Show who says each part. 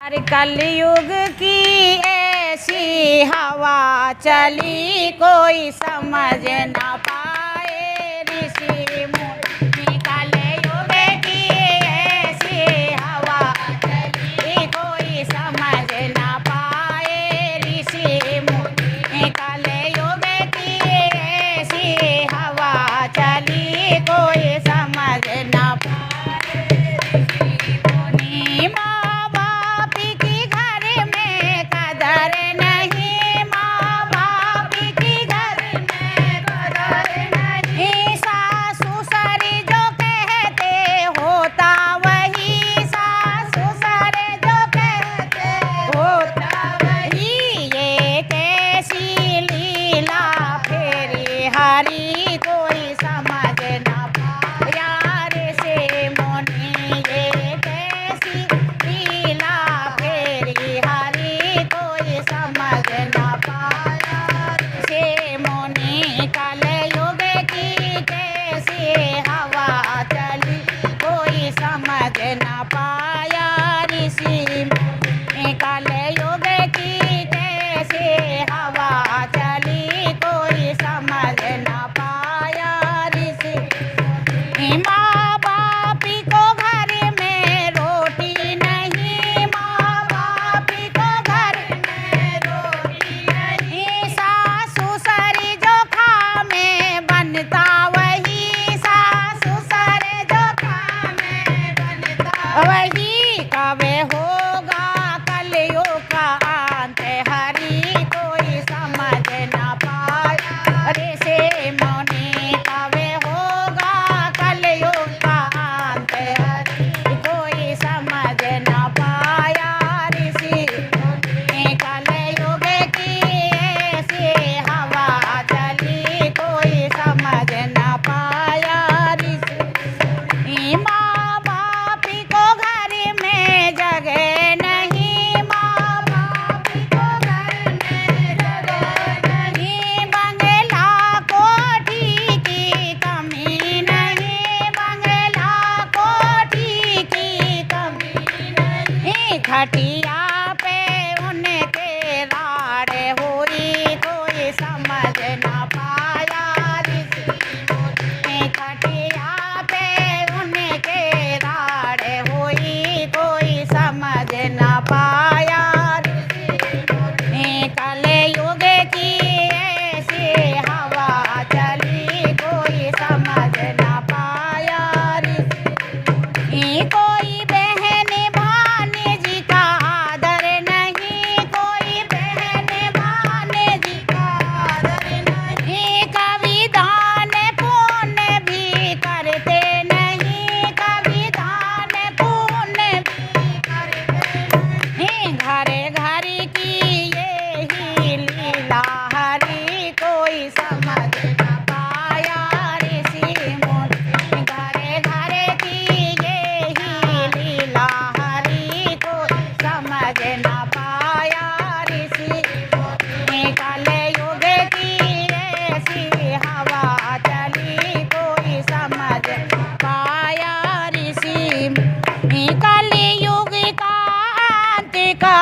Speaker 1: हर कलयुग की ऐसी हवा चली कोई समझ न पाए ऋषि मुनि। कलयुग की ऐसी हवा चली कोई समझ न पाए ऋषि मुनि। कलयुग की ऐसी हवा चली कोई समझ न पाए ऋषि मुनि। माँ बाप की घर में कदर नहीं, माँ बाप की घर में कदर नहीं। सास ससुर जो कहते होता वही, सास ससुर जो कहते होता वही। ये कैसी लीला फेरी हरी कोई समझ न पाया ऋषि मुनि। ये कैसी लीला फेरी हरी कोई समझ न पाया ऋषि मुनि। कलयुग की कैसी हवा चली कोई समझ न पाया ऋषि मुनि। कलयुग की कैसी हवा चली कोई समझ न पाया ऋषि मुनि। माँ बाप को घर में रोटी नहीं, माँ बाप को घर में रोटी नहीं। सास ससुर जो खामे बनता वही, सास ससुर जो खामे बनता वही। कब होगा कलयुग का अंत हरी कोई समझ न पाया ऋषि मुनि। कब होगा कलयुग का अंत हरी कोई समझ न पाया ऋषि मुनि। कलयुग की ऐसी हवा चली कोई समझ न पाया ऋषि मुनि। माँ बाप को घर में जगह नहीं, माँ बाप को घर में जगह नहीं। बंगला कोठी की कमी नहीं, बंगला कोठी की कमी नहीं। खटिया पे उनके राड़ हुई कोई समझ न पाया ऋषि मुनि। खटिया पे उनके राड़ हुई कोई समझ न पाया ऋषि मुनि। कलयुग की ऐसी हवा चली कोई समझ न पाया ऋषि मुनि। कोई बहन भाणेजी का आदर नहीं, कोई बहन भाणेजी का आदर नहीं। कभी दान पुण्य भी करते नहीं, कभी दान पुण्य भी करते नहीं। घर घर की यही लीला हरी कोई समझ न पाया ऋषि मुनि। घर घर की यही लीला हरी कोई समझ न पाया ऋषि मुनि। कलयुग की ऐसी हवा चली कोई समझ न पाया ऋषि मुनि। कलयुग का अंत का